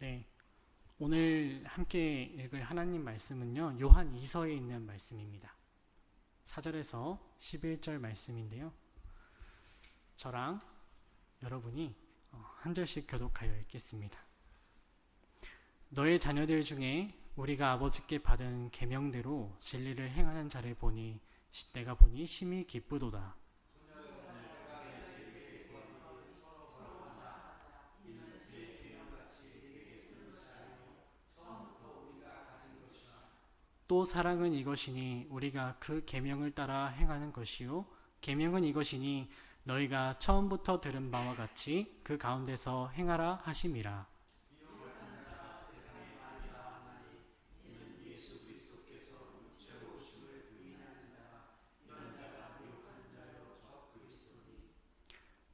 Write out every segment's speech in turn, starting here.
네, 오늘 함께 읽을 하나님 말씀은요, 요한 2서에 있는 말씀입니다. 4절에서 11절 말씀인데요. 저랑 여러분이 한 절씩 교독하여 읽겠습니다. 너의 자녀들 중에 우리가 아버지께 받은 계명대로 진리를 행하는 자를 보니 내가 보니 심히 기쁘도다. 또 사랑은 이것이니 우리가 그 계명을 따라 행하는 것이요 계명은 이것이니 너희가 처음부터 들은 바와 같이 그 가운데서 행하라 하심이라.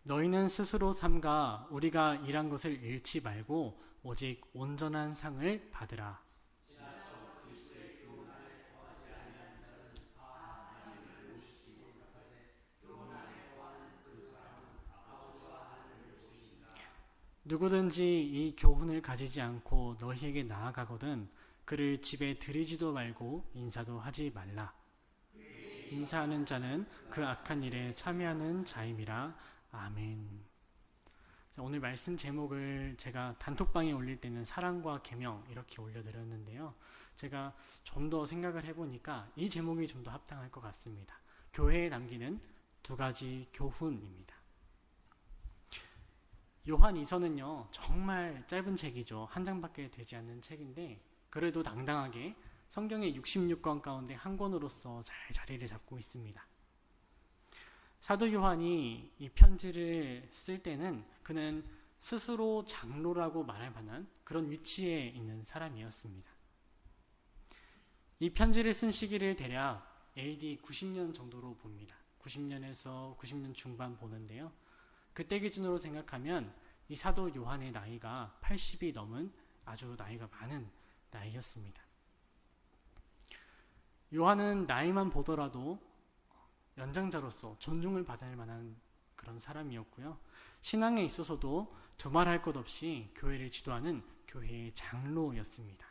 너희는 스스로 삼가 우리가 일한 것을 잃지 말고 오직 온전한 상을 받으라. 누구든지 이 교훈을 가지지 않고 너희에게 나아가거든 그를 집에 들이지도 말고 인사도 하지 말라. 인사하는 자는 그 악한 일에 참여하는 자임이라. 아멘. 오늘 말씀 제목을 제가 단톡방에 올릴 때는 사랑과 계명 이렇게 올려드렸는데요. 제가 좀 더 생각을 해보니까 이 제목이 좀 더 합당할 것 같습니다. 교회에 남기는 두 가지 교훈입니다. 요한 2서는요 정말 짧은 책이죠. 한 장밖에 되지 않는 책인데 그래도 당당하게 성경의 66권 가운데 한 권으로서 잘 자리를 잡고 있습니다. 사도 요한이 이 편지를 쓸 때는 그는 스스로 장로라고 말할 만한 그런 위치에 있는 사람이었습니다. 이 편지를 쓴 시기를 대략 AD 90년 정도로 봅니다. 90년에서 90년 중반 보는데요. 그때 기준으로 생각하면 이 사도 요한의 나이가 80이 넘은 아주 나이가 많은 나이였습니다. 요한은 나이만 보더라도 연장자로서 존중을 받을 만한 그런 사람이었고요. 신앙에 있어서도 두말할 것 없이 교회를 지도하는 교회의 장로였습니다.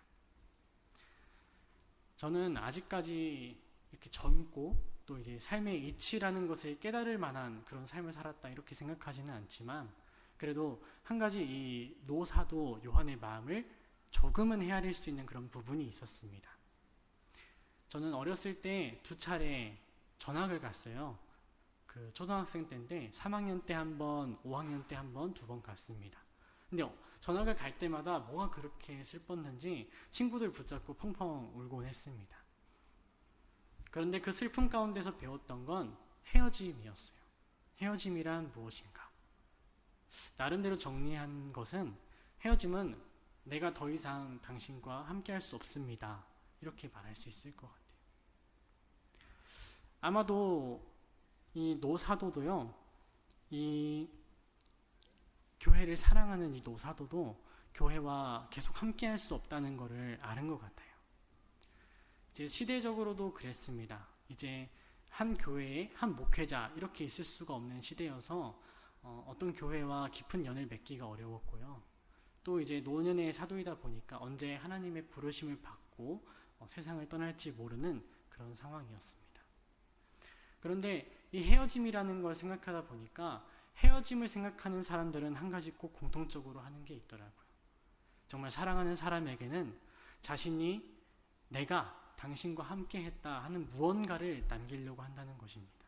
저는 아직까지 이렇게 젊고 또 이제 삶의 이치라는 것을 깨달을 만한 그런 삶을 살았다 이렇게 생각하지는 않지만 그래도 한 가지 이 노사도 요한의 마음을 조금은 헤아릴 수 있는 그런 부분이 있었습니다. 저는 어렸을 때 2차례 전학을 갔어요. 그 초등학생 때인데 3학년 때 한 번, 5학년 때 한 번, 2번 갔습니다. 근데 전학을 갈 때마다 뭐가 그렇게 슬펐는지 친구들 붙잡고 펑펑 울곤 했습니다. 그런데 그 슬픔 가운데서 배웠던 건 헤어짐이었어요. 헤어짐이란 무엇인가? 나름대로 정리한 것은 헤어짐은 내가 더 이상 당신과 함께할 수 없습니다. 이렇게 말할 수 있을 것 같아요. 아마도 이 노사도도요, 이 교회를 사랑하는 이 노사도도 교회와 계속 함께할 수 없다는 것을 아는 것 같아요. 이제 시대적으로도 그랬습니다. 이제 한 교회에 한 목회자 이렇게 있을 수가 없는 시대여서 어떤 교회와 깊은 연을 맺기가 어려웠고요. 또 이제 노년의 사도이다 보니까 언제 하나님의 부르심을 받고 세상을 떠날지 모르는 그런 상황이었습니다. 그런데 이 헤어짐이라는 걸 생각하다 보니까 헤어짐을 생각하는 사람들은 한 가지 꼭 공통적으로 하는 게 있더라고요. 정말 사랑하는 사람에게는 자신이 내가 당신과 함께 했다 하는 무언가를 남기려고 한다는 것입니다.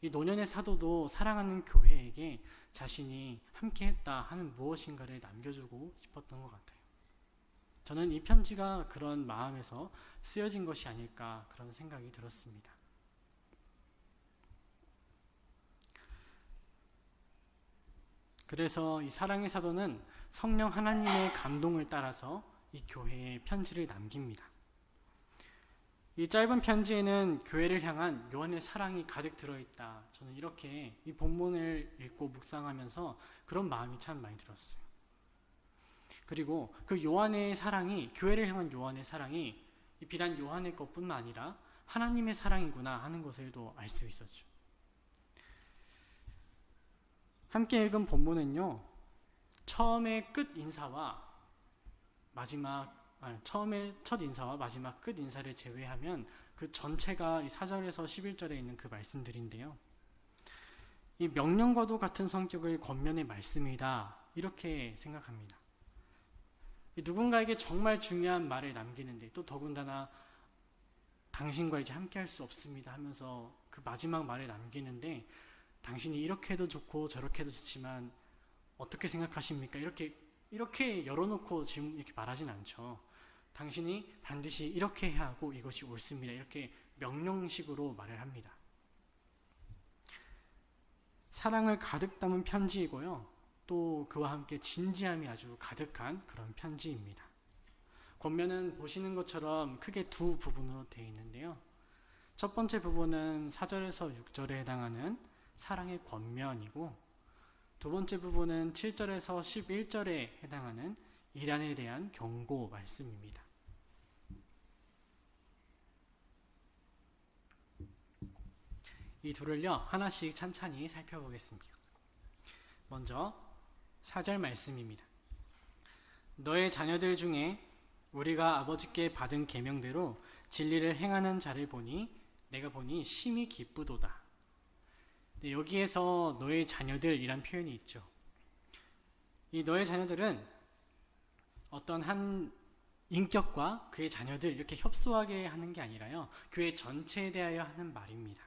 이 노년의 사도도 사랑하는 교회에게 자신이 함께 했다 하는 무엇인가를 남겨주고 싶었던 것 같아요. 저는 이 편지가 그런 마음에서 쓰여진 것이 아닐까 그런 생각이 들었습니다. 그래서 이 사랑의 사도는 성령 하나님의 감동을 따라서 이 교회에 편지를 남깁니다. 이 짧은 편지에는 교회를 향한 요한의 사랑이 가득 들어있다. 저는 이렇게 이 본문을 읽고 묵상하면서 그런 마음이 참 많이 들었어요. 그리고 그 요한의 사랑이, 교회를 향한 요한의 사랑이 비단 요한의 것뿐만 아니라 하나님의 사랑이구나 하는 것을 또 알 수 있었죠. 함께 읽은 본문은요, 처음에 끝 인사와 처음에 첫 인사와 마지막 끝 인사를 제외하면 그 전체가 이 4절에서 11절에 있는 그 말씀들인데요. 이 명령과도 같은 성격을 권면의 말씀이다, 이렇게 생각합니다. 누군가에게 정말 중요한 말을 남기는데, 또 더군다나 당신과 이제 함께 할 수 없습니다 하면서 그 마지막 말을 남기는데, 당신이 이렇게 해도 좋고 저렇게 해도 좋지만 어떻게 생각하십니까? 이렇게 열어놓고 지금 이렇게 말하진 않죠. 당신이 반드시 이렇게 해야 하고 이것이 옳습니다, 이렇게 명령식으로 말을 합니다. 사랑을 가득 담은 편지이고요, 또 그와 함께 진지함이 아주 가득한 그런 편지입니다. 권면은 보시는 것처럼 크게 두 부분으로 되어 있는데요. 첫 번째 부분은 4절에서 6절에 해당하는 사랑의 권면이고, 두 번째 부분은 7절에서 11절에 해당하는 이단에 대한 경고 말씀입니다. 이 둘을요, 하나씩 찬찬히 살펴보겠습니다. 먼저 4절 말씀입니다. 너의 자녀들 중에 우리가 아버지께 받은 계명대로 진리를 행하는 자를 보니 내가 보니 심히 기쁘도다. 네, 여기에서 너의 자녀들이란 표현이 있죠. 이 너의 자녀들은 어떤 한 인격과 그의 자녀들 이렇게 협소하게 하는 게 아니라요, 교회 전체에 대하여 하는 말입니다.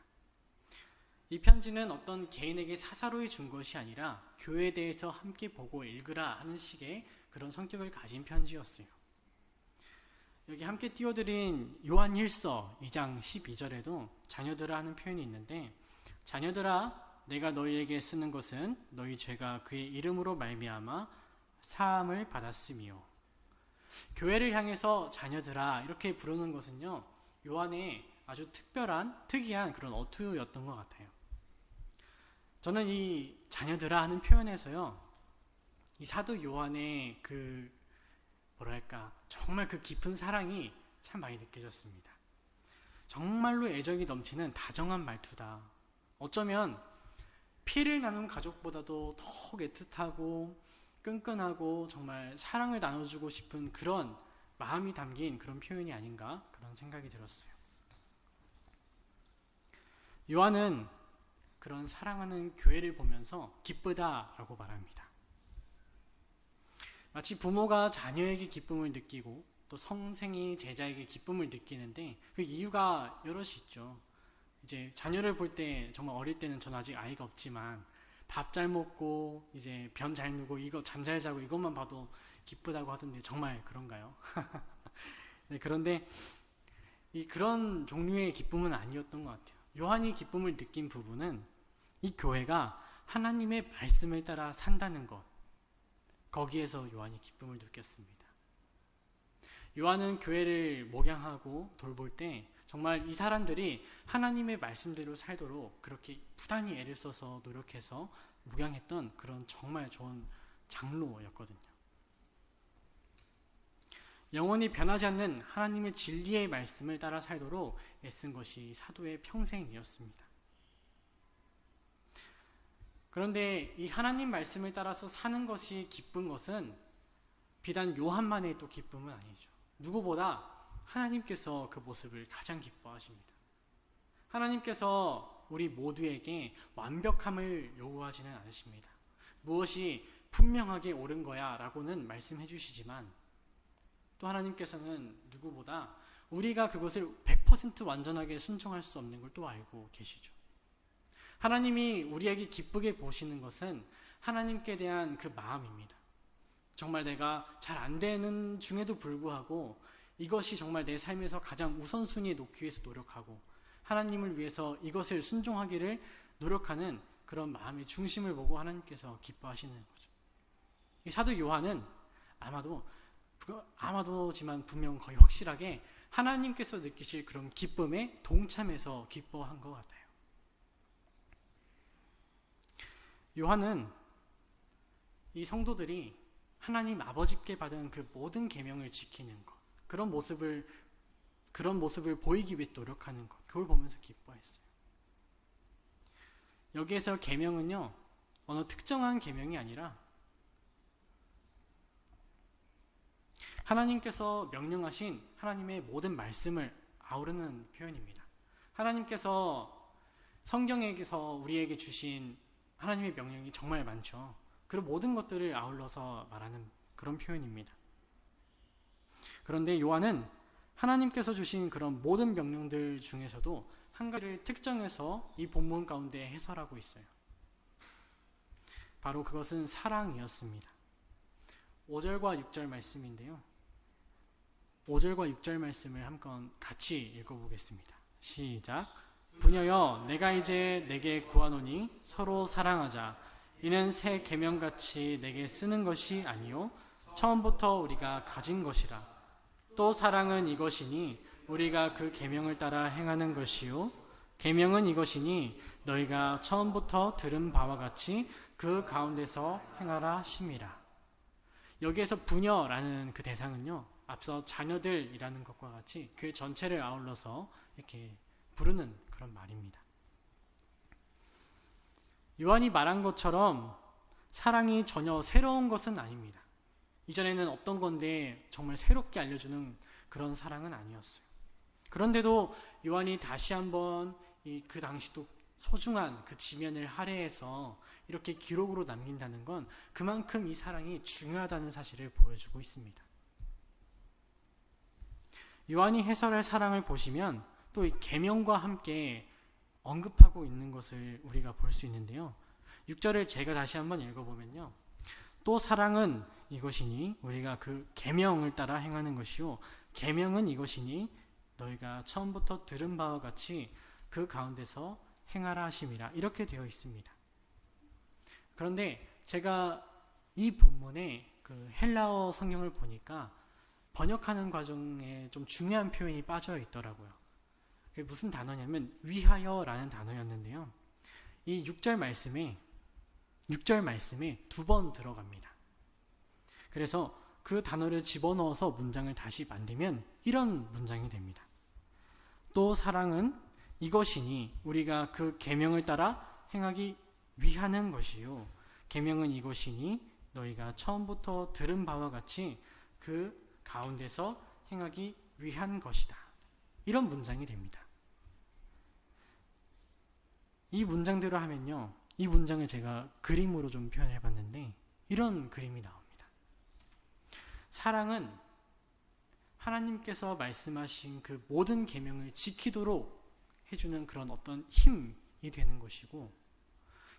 이 편지는 어떤 개인에게 사사로이 준 것이 아니라 교회에 대해서 함께 보고 읽으라 하는 식의 그런 성격을 가진 편지였어요. 여기 함께 띄워드린 요한일서 2장 12절에도 자녀들아 하는 표현이 있는데, 자녀들아 내가 너희에게 쓰는 것은 너희 죄가 그의 이름으로 말미암아 사함을 받았으며, 교회를 향해서 자녀들아 이렇게 부르는 것은요, 요한의 아주 특이한 그런 어투였던 것 같아요. 저는 이 자녀들아 하는 표현에서요, 이 사도 요한의 정말 그 깊은 사랑이 참 많이 느껴졌습니다. 정말로 애정이 넘치는 다정한 말투다. 어쩌면 피를 나눈 가족보다도 더 애틋하고 끈끈하고 정말 사랑을 나눠주고 싶은 그런 마음이 담긴 그런 표현이 아닌가, 그런 생각이 들었어요. 요한은 그런 사랑하는 교회를 보면서 기쁘다라고 말합니다. 마치 부모가 자녀에게 기쁨을 느끼고 또 성생이 제자에게 기쁨을 느끼는데, 그 이유가 여럿이 있죠. 이제 자녀를 볼 때, 정말 어릴 때는 전 아직 아이가 없지만 밥 잘 먹고 이제 변 잘 누고 이거 잠 잘 자고 이것만 봐도 기쁘다고 하던데, 정말 그런가요? 네, 그런데 그런 종류의 기쁨은 아니었던 것 같아요. 요한이 기쁨을 느낀 부분은 이 교회가 하나님의 말씀을 따라 산다는 것, 거기에서 요한이 기쁨을 느꼈습니다. 요한은 교회를 목양하고 돌볼 때 정말 이 사람들이 하나님의 말씀대로 살도록 그렇게 부단히 애를 써서 노력해서 목양했던 그런 정말 좋은 장로였거든요. 영원히 변하지 않는 하나님의 진리의 말씀을 따라 살도록 애쓴 것이 사도의 평생이었습니다. 그런데 이 하나님 말씀을 따라서 사는 것이 기쁜 것은 비단 요한만의 또 기쁨은 아니죠. 누구보다 하나님께서 그 모습을 가장 기뻐하십니다. 하나님께서 우리 모두에게 완벽함을 요구하지는 않으십니다. 무엇이 분명하게 옳은 거야 라고는 말씀해 주시지만, 또 하나님께서는 누구보다 우리가 그것을 100% 완전하게 순종할 수 없는 걸 또 알고 계시죠. 하나님이 우리에게 기쁘게 보시는 것은 하나님께 대한 그 마음입니다. 정말 내가 잘 안 되는 중에도 불구하고 이것이 정말 내 삶에서 가장 우선순위에 놓기 위해서 노력하고 하나님을 위해서 이것을 순종하기를 노력하는 그런 마음의 중심을 보고 하나님께서 기뻐하시는 거죠. 이 사도 요한은 아마도지만 분명 거의 확실하게 하나님께서 느끼실 그런 기쁨에 동참해서 기뻐한 것 같아요. 요한은 이 성도들이 하나님 아버지께 받은 그 모든 계명을 지키는 것, 그런 모습을 보이기 위해 노력하는 것, 그걸 보면서 기뻐했어요. 여기에서 계명은요, 어느 특정한 계명이 아니라 하나님께서 명령하신 하나님의 모든 말씀을 아우르는 표현입니다. 하나님께서 성경에서 우리에게 주신 하나님의 명령이 정말 많죠. 그 모든 것들을 아울러서 말하는 그런 표현입니다. 그런데 요한은 하나님께서 주신 그런 모든 명령들 중에서도 한 가지를 특정해서 이 본문 가운데 해설하고 있어요. 바로 그것은 사랑이었습니다. 5절과 6절 말씀인데요. 5절과 6절 말씀을 한번 같이 읽어보겠습니다. 시작. 부녀여, 내가 이제 내게 구하노니 서로 사랑하자. 이는 새 계명같이 내게 쓰는 것이 아니요 처음부터 우리가 가진 것이라. 또 사랑은 이것이니 우리가 그 계명을 따라 행하는 것이요 계명은 이것이니 너희가 처음부터 들은 바와 같이 그 가운데서 행하라 하심이라. 여기에서 부녀라는 그 대상은요, 앞서 자녀들이라는 것과 같이 그 전체를 아울러서 이렇게 부르는 그런 말입니다. 요한이 말한 것처럼 사랑이 전혀 새로운 것은 아닙니다. 이전에는 없던 건데 정말 새롭게 알려주는 그런 사랑은 아니었어요. 그런데도 요한이 다시 한번 그 당시도 소중한 그 지면을 할애해서 이렇게 기록으로 남긴다는 건 그만큼 이 사랑이 중요하다는 사실을 보여주고 있습니다. 요한이 해설할 사랑을 보시면 또 이 계명과 함께 언급하고 있는 것을 우리가 볼 수 있는데요. 6절을 제가 다시 한번 읽어보면요. 또 사랑은 이것이니 우리가 그 계명을 따라 행하는 것이요 계명은 이것이니 너희가 처음부터 들은 바와 같이 그 가운데서 행하라 하심이라. 이렇게 되어 있습니다. 그런데 제가 이 본문에 그 헬라어 성경을 보니까 번역하는 과정에 좀 중요한 표현이 빠져 있더라고요. 그게 무슨 단어냐면 위하여라는 단어였는데요. 이 6절 말씀에 2번 들어갑니다. 그래서 그 단어를 집어넣어서 문장을 다시 만들면 이런 문장이 됩니다. 또 사랑은 이것이니 우리가 그 계명을 따라 행하기 위하는 것이요 계명은 이것이니 너희가 처음부터 들은 바와 같이 그 가운데서 행하기 위한 것이다. 이런 문장이 됩니다. 이 문장대로 하면요, 이 문장을 제가 그림으로 좀 표현해 봤는데 이런 그림이 나옵니다. 사랑은 하나님께서 말씀하신 그 모든 계명을 지키도록 해주는 그런 어떤 힘이 되는 것이고,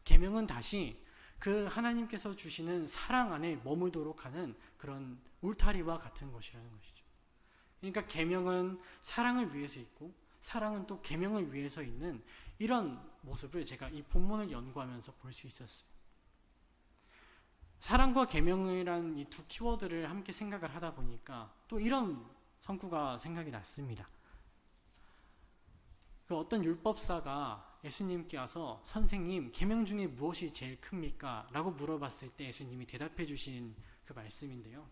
계명은 다시 그 하나님께서 주시는 사랑 안에 머물도록 하는 그런 울타리와 같은 것이라는 것이죠. 그러니까 계명은 사랑을 위해서 있고 사랑은 또 계명을 위해서 있는 이런 모습을 제가 이 본문을 연구하면서 볼 수 있었어요. 사랑과 계명이란 이 두 키워드를 함께 생각을 하다 보니까 또 이런 성구가 생각이 났습니다. 그 어떤 율법사가 예수님께 와서 선생님, 계명 중에 무엇이 제일 큽니까? 라고 물어봤을 때 예수님이 대답해 주신 그 말씀인데요.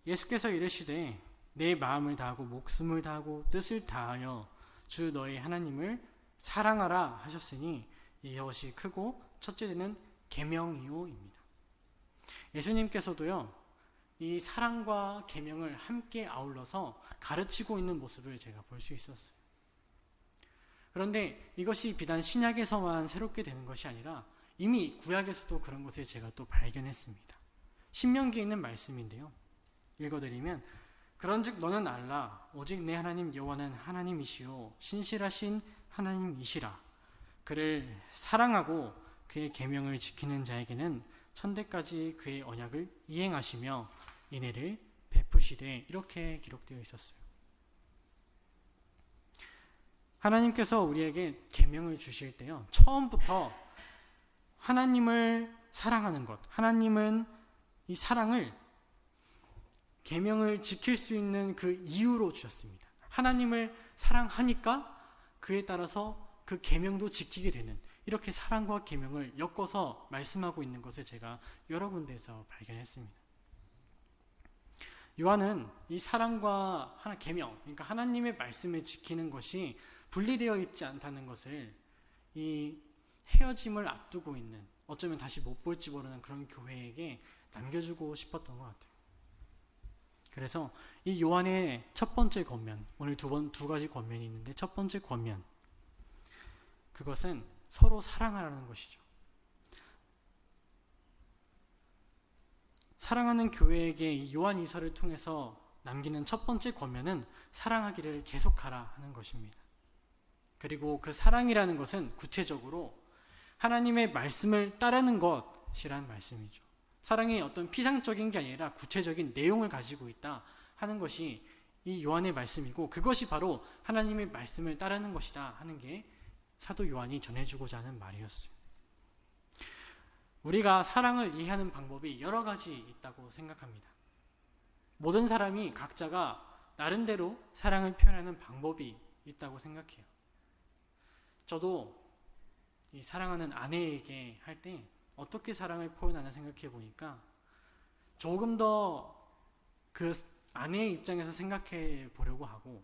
예수께서 이르시되 내 마음을 다하고 목숨을 다하고 뜻을 다하여 주 너의 하나님을 사랑하라 하셨으니 이것이 크고 첫째는 계명이요입니다. 예수님께서도요, 이 사랑과 계명을 함께 아울러서 가르치고 있는 모습을 제가 볼 수 있었어요. 그런데 이것이 비단 신약에서만 새롭게 되는 것이 아니라 이미 구약에서도 그런 것을 제가 또 발견했습니다. 신명기에 있는 말씀인데요. 읽어드리면 그런즉 너는 알라 오직 내 하나님 여호와는 하나님이시요 신실하신 하나님이시라. 그를 사랑하고 그의 계명을 지키는 자에게는 천대까지 그의 언약을 이행하시며 인애를 베푸시되. 이렇게 기록되어 있었어요. 하나님께서 우리에게 계명을 주실 때요, 처음부터 하나님을 사랑하는 것, 하나님은 이 사랑을 계명을 지킬 수 있는 그 이유로 주셨습니다. 하나님을 사랑하니까 그에 따라서 그 계명도 지키게 되는, 이렇게 사랑과 계명을 엮어서 말씀하고 있는 것을 제가 여러 군데에서 발견했습니다. 요한은 이 사랑과 계명, 그러니까 하나님의 말씀을 지키는 것이 분리되어 있지 않다는 것을 이 헤어짐을 앞두고 있는, 어쩌면 다시 못 볼지 모르는 그런 교회에게 남겨주고 싶었던 것 같아요. 그래서 이 요한의 첫 번째 권면, 오늘 두 가지 권면이 있는데 첫 번째 권면, 그것은 서로 사랑하라는 것이죠. 사랑하는 교회에게 이 요한 이서를 통해서 남기는 첫 번째 권면은 사랑하기를 계속하라 하는 것입니다. 그리고 그 사랑이라는 것은 구체적으로 하나님의 말씀을 따르는 것이란 말씀이죠. 사랑이 어떤 피상적인 게 아니라 구체적인 내용을 가지고 있다 하는 것이 이 요한의 말씀이고, 그것이 바로 하나님의 말씀을 따르는 것이다 하는 게 사도 요한이 전해주고자 하는 말이었어요. 우리가 사랑을 이해하는 방법이 여러 가지 있다고 생각합니다. 모든 사람이 각자가 나름대로 사랑을 표현하는 방법이 있다고 생각해요. 저도 이 사랑하는 아내에게 할 때 어떻게 사랑을 표현하나 생각해 보니까 조금 더 그 아내의 입장에서 생각해 보려고 하고,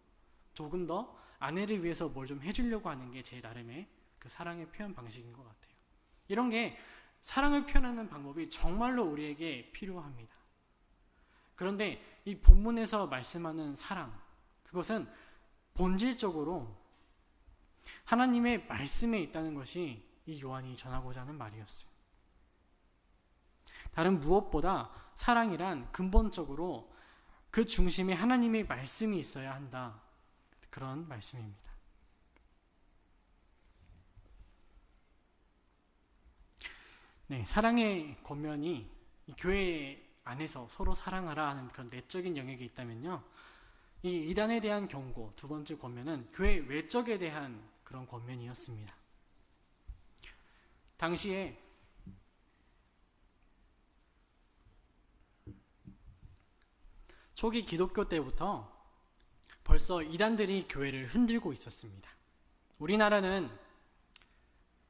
조금 더 아내를 위해서 뭘 좀 해주려고 하는 게 제 나름의 그 사랑의 표현 방식인 것 같아요. 이런 게 사랑을 표현하는 방법이 정말로 우리에게 필요합니다. 그런데 이 본문에서 말씀하는 사랑, 그것은 본질적으로 하나님의 말씀에 있다는 것이 이 요한이 전하고자 하는 말이었어요. 다른 무엇보다 사랑이란 근본적으로 그 중심에 하나님의 말씀이 있어야 한다, 그런 말씀입니다. 네, 사랑의 권면이 이 교회 안에서 서로 사랑하라 하는 그런 내적인 영역이 있다면요, 이 이단에 대한 경고, 두 번째 권면은 교회 외적에 대한 그런 권면이었습니다. 당시에 초기 기독교 때부터 벌써 이단들이 교회를 흔들고 있었습니다. 우리나라는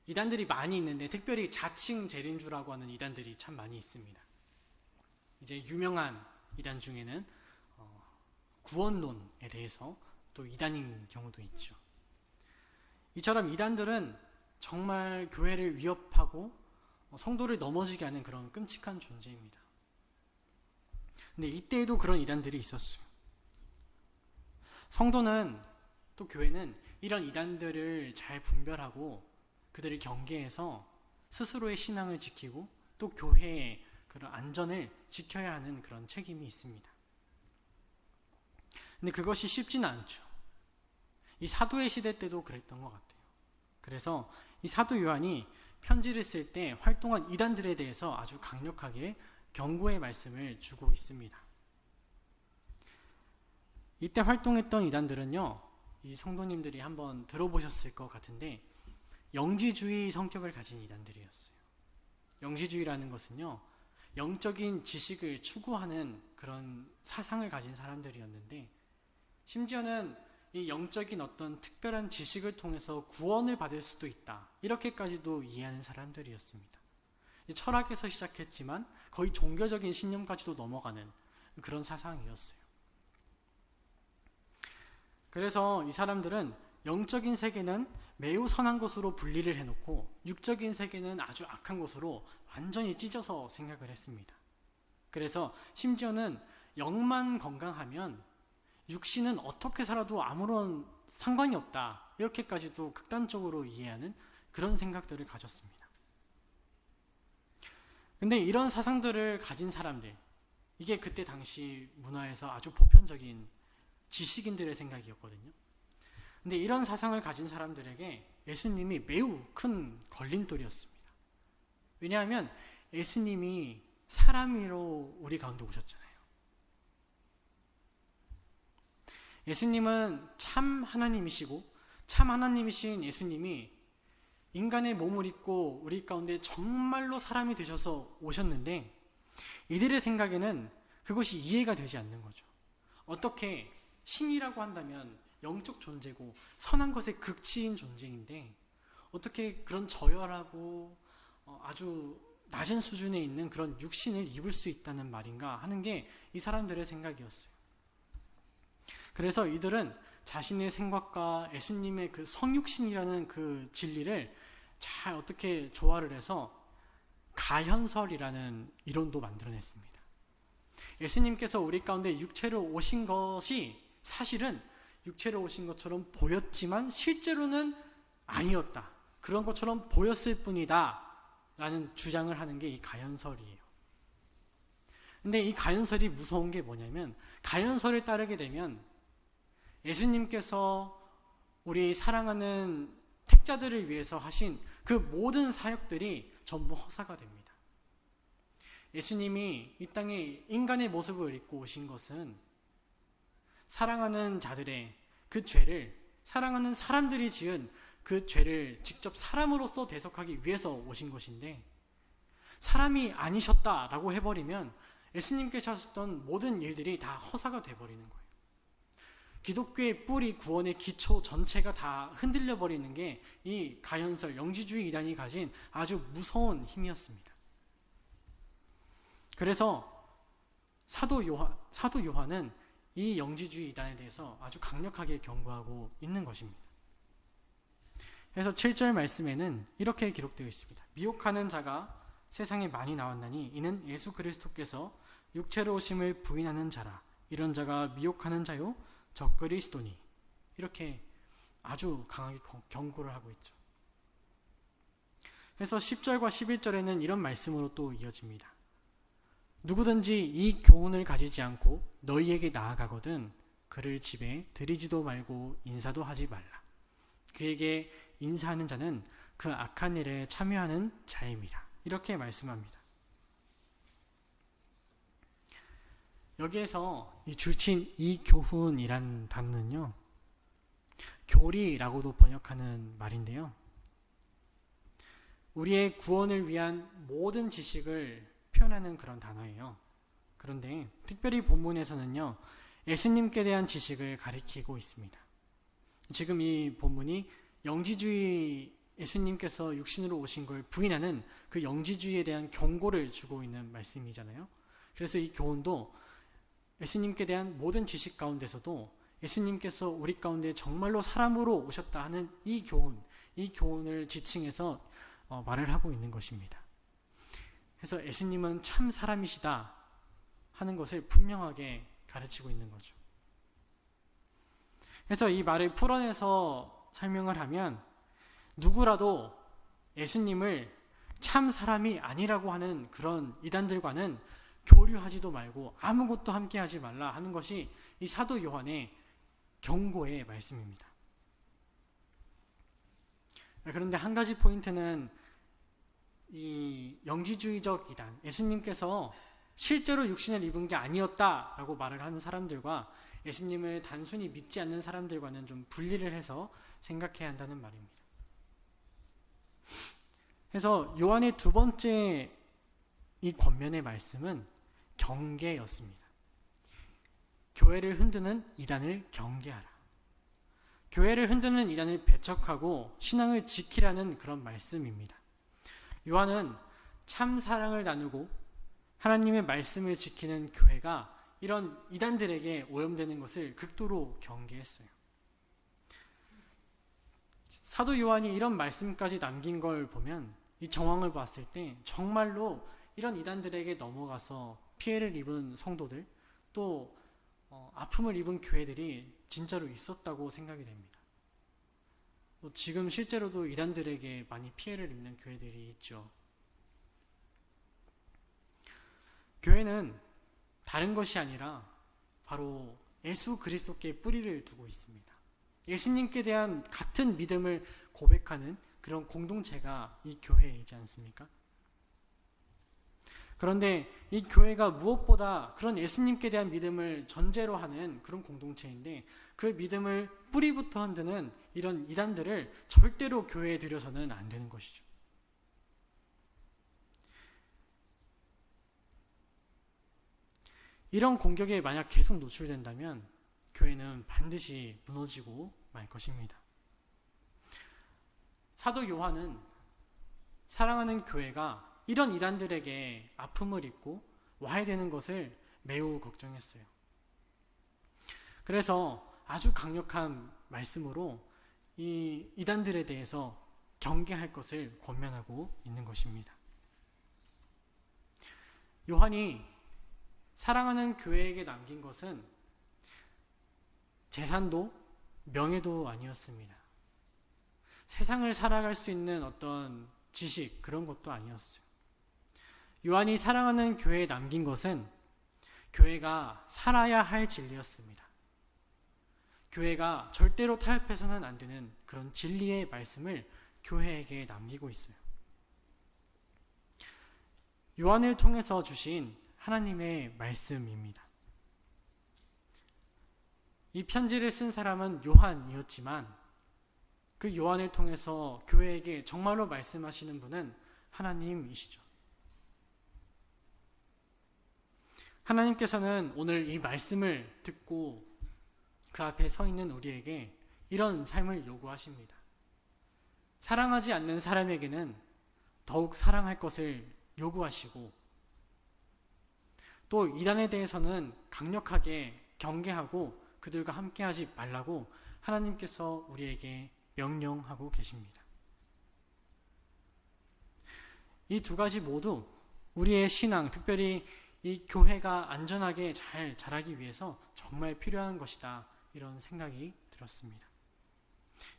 이단들이 많이 있는데 특별히 자칭 재림주라고 하는 이단들이 참 많이 있습니다. 이제 유명한 이단 중에는 구원론에 대해서 또 이단인 경우도 있죠. 이처럼 이단들은 정말 교회를 위협하고 성도를 넘어지게 하는 그런 끔찍한 존재입니다. 근데 이때에도 그런 이단들이 있었어요. 성도는, 또 교회는 이런 이단들을 잘 분별하고 그들을 경계해서 스스로의 신앙을 지키고 또 교회의 그런 안전을 지켜야 하는 그런 책임이 있습니다. 근데 그것이 쉽지는 않죠. 이 사도의 시대 때도 그랬던 것 같아요. 그래서 이 사도 요한이 편지를 쓸 때 활동한 이단들에 대해서 아주 강력하게 경고의 말씀을 주고 있습니다. 이때 활동했던 이단들은요, 이 성도님들이 한번 들어보셨을 것 같은데 영지주의 성격을 가진 이단들이었어요. 영지주의라는 것은요, 영적인 지식을 추구하는 그런 사상을 가진 사람들이었는데, 심지어는 이 영적인 어떤 특별한 지식을 통해서 구원을 받을 수도 있다, 이렇게까지도 이해하는 사람들이었습니다. 철학에서 시작했지만 거의 종교적인 신념까지도 넘어가는 그런 사상이었어요. 그래서 이 사람들은 영적인 세계는 매우 선한 것으로 분리를 해놓고 육적인 세계는 아주 악한 것으로 완전히 찢어서 생각을 했습니다. 그래서 심지어는 영만 건강하면 육신은 어떻게 살아도 아무런 상관이 없다, 이렇게까지도 극단적으로 이해하는 그런 생각들을 가졌습니다. 근데 이런 사상들을 가진 사람들, 이게 그때 당시 문화에서 아주 보편적인 지식인들의 생각이었거든요. 근데 이런 사상을 가진 사람들에게 예수님이 매우 큰 걸림돌이었습니다. 왜냐하면 예수님이 사람으로 우리 가운데 오셨잖아요. 예수님은 참 하나님이시고, 참 하나님이신 예수님이 인간의 몸을 입고 우리 가운데 정말로 사람이 되셔서 오셨는데, 이들의 생각에는 그것이 이해가 되지 않는 거죠. 어떻게 신이라고 한다면 영적 존재고 선한 것의 극치인 존재인데 어떻게 그런 저열하고 아주 낮은 수준에 있는 그런 육신을 입을 수 있다는 말인가 하는 게 이 사람들의 생각이었어요. 그래서 이들은 자신의 생각과 예수님의 그 성육신이라는 그 진리를 잘 어떻게 조화를 해서 가현설이라는 이론도 만들어냈습니다. 예수님께서 우리 가운데 육체로 오신 것이 사실은 육체로 오신 것처럼 보였지만 실제로는 아니었다. 그런 것처럼 보였을 뿐이다. 라는 주장을 하는 게 이 가연설이에요. 근데 이 가연설이 무서운 게 뭐냐면, 가연설을 따르게 되면 예수님께서 우리 사랑하는 택자들을 위해서 하신 그 모든 사역들이 전부 허사가 됩니다. 예수님이 이 땅에 인간의 모습을 입고 오신 것은 사랑하는 자들의 그 죄를, 사랑하는 사람들이 지은 그 죄를 직접 사람으로서 대속하기 위해서 오신 것인데, 사람이 아니셨다라고 해버리면 예수님께서 하셨던 모든 일들이 다 허사가 돼버리는 거예요. 기독교의 뿌리, 구원의 기초 전체가 다 흔들려 버리는 게 이 가연설, 영지주의 이단이 가진 아주 무서운 힘이었습니다. 그래서 사도 요한은 이 영지주의 이단에 대해서 아주 강력하게 경고하고 있는 것입니다. 그래서 7절 말씀에는 이렇게 기록되어 있습니다. 미혹하는 자가 세상에 많이 나왔나니 이는 예수 그리스도께서 육체로 오심을 부인하는 자라. 이런 자가 미혹하는 자요 적그리스도니. 이렇게 아주 강하게 경고를 하고 있죠. 그래서 10절과 11절에는 이런 말씀으로 또 이어집니다. 누구든지 이 교훈을 가지지 않고 너희에게 나아가거든 그를 집에 들이지도 말고 인사도 하지 말라. 그에게 인사하는 자는 그 악한 일에 참여하는 자임이라. 이렇게 말씀합니다. 여기에서 이 줄친 이 교훈이란 단어는요, 교리라고도 번역하는 말인데요, 우리의 구원을 위한 모든 지식을 표현하는 그런 단어예요. 그런데 특별히 본문에서는요, 예수님께 대한 지식을 가리키고 있습니다. 지금 이 본문이 영지주의, 예수님께서 육신으로 오신 걸 부인하는 그 영지주의에 대한 경고를 주고 있는 말씀이잖아요. 그래서 이 교훈도 예수님께 대한 모든 지식 가운데서도 예수님께서 우리 가운데 정말로 사람으로 오셨다 하는 이 교훈을 지칭해서 말을 하고 있는 것입니다. 그래서 예수님은 참 사람이시다 하는 것을 분명하게 가르치고 있는 거죠. 그래서 이 말을 풀어내서 설명을 하면, 누구라도 예수님을 참 사람이 아니라고 하는 그런 이단들과는 교류하지도 말고 아무것도 함께 하지 말라 하는 것이 이 사도 요한의 경고의 말씀입니다. 그런데 한 가지 포인트는 이 영지주의적 이단, 예수님께서 실제로 육신을 입은 게 아니었다라고 말을 하는 사람들과 예수님을 단순히 믿지 않는 사람들과는 좀 분리를 해서 생각해야 한다는 말입니다. 그래서 요한의 두 번째 이 권면의 말씀은 경계였습니다. 교회를 흔드는 이단을 경계하라. 교회를 흔드는 이단을 배척하고 신앙을 지키라는 그런 말씀입니다. 요한은 참 사랑을 나누고 하나님의 말씀을 지키는 교회가 이런 이단들에게 오염되는 것을 극도로 경계했어요. 사도 요한이 이런 말씀까지 남긴 걸 보면, 이 정황을 봤을 때 정말로 이런 이단들에게 넘어가서 피해를 입은 성도들, 또 아픔을 입은 교회들이 진짜로 있었다고 생각이 됩니다. 지금 실제로도 이단들에게 많이 피해를 입는 교회들이 있죠. 교회는 다른 것이 아니라 바로 예수 그리스도께 뿌리를 두고 있습니다. 예수님께 대한 같은 믿음을 고백하는 그런 공동체가 이 교회이지 않습니까? 그런데 이 교회가 무엇보다 그런 예수님께 대한 믿음을 전제로 하는 그런 공동체인데, 그 믿음을 뿌리부터 흔드는 이런 이단들을 절대로 교회에 들여서는 안 되는 것이죠. 이런 공격에 만약 계속 노출된다면 교회는 반드시 무너지고 말 것입니다. 사도 요한은 사랑하는 교회가 이런 이단들에게 아픔을 입고 와야 되는 것을 매우 걱정했어요. 그래서 아주 강력한 말씀으로 이 이단들에 대해서 경계할 것을 권면하고 있는 것입니다. 요한이 사랑하는 교회에게 남긴 것은 재산도 명예도 아니었습니다. 세상을 살아갈 수 있는 어떤 지식, 그런 것도 아니었어요. 요한이 사랑하는 교회에 남긴 것은 교회가 살아야 할 진리였습니다. 교회가 절대로 타협해서는 안 되는 그런 진리의 말씀을 교회에게 남기고 있어요. 요한을 통해서 주신 하나님의 말씀입니다. 이 편지를 쓴 사람은 요한이었지만 그 요한을 통해서 교회에게 정말로 말씀하시는 분은 하나님이시죠. 하나님께서는 오늘 이 말씀을 듣고 그 앞에 서 있는 우리에게 이런 삶을 요구하십니다. 사랑하지 않는 사람에게는 더욱 사랑할 것을 요구하시고, 또 이단에 대해서는 강력하게 경계하고 그들과 함께하지 말라고 하나님께서 우리에게 명령하고 계십니다. 이 두 가지 모두 우리의 신앙, 특별히 이 교회가 안전하게 잘 자라기 위해서 정말 필요한 것이다, 이런 생각이 들었습니다.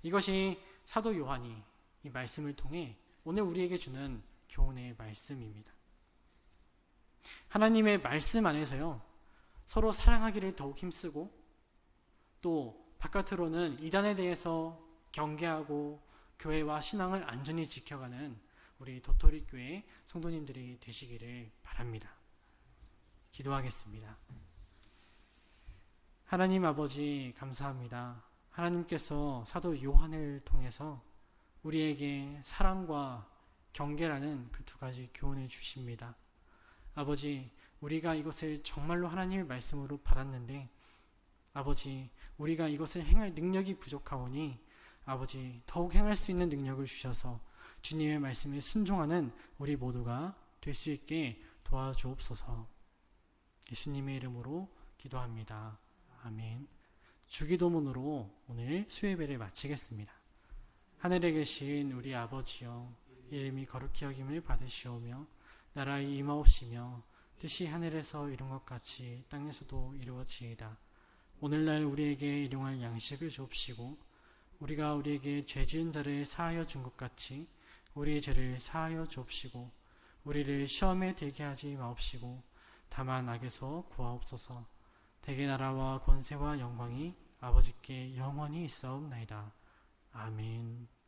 이것이 사도 요한이 이 말씀을 통해 오늘 우리에게 주는 교훈의 말씀입니다. 하나님의 말씀 안에서요, 서로 사랑하기를 더욱 힘쓰고, 또 바깥으로는 이단에 대해서 경계하고 교회와 신앙을 안전히 지켜가는 우리 도토리 교회 성도님들이 되시기를 바랍니다. 기도하겠습니다. 하나님 아버지, 감사합니다. 하나님께서 사도 요한을 통해서 우리에게 사랑과 경계라는 그 두 가지 교훈을 주십니다. 아버지, 우리가 이것을 정말로 하나님의 말씀으로 받았는데, 아버지, 우리가 이것을 행할 능력이 부족하오니 아버지, 더욱 행할 수 있는 능력을 주셔서 주님의 말씀에 순종하는 우리 모두가 될 수 있게 도와주옵소서. 예수님의 이름으로 기도합니다. 아멘. 주기도문으로 오늘 수요예배를 마치겠습니다. 하늘에 계신 우리 아버지여, 이름이 거룩히 여김을 받으시오며 나라의 임하옵시며 뜻이 하늘에서 이룬 것 같이 땅에서도 이루어지이다. 오늘날 우리에게 일용할 양식을 주옵시고 우리가 우리에게 죄 지은 자를 사하여 준 것 같이 우리의 죄를 사하여 주옵시고 우리를 시험에 들게 하지 마옵시고 다만 악에서 구하옵소서. 대개 나라와 권세와 영광이 아버지께 영원히 있사옵나이다. 아멘.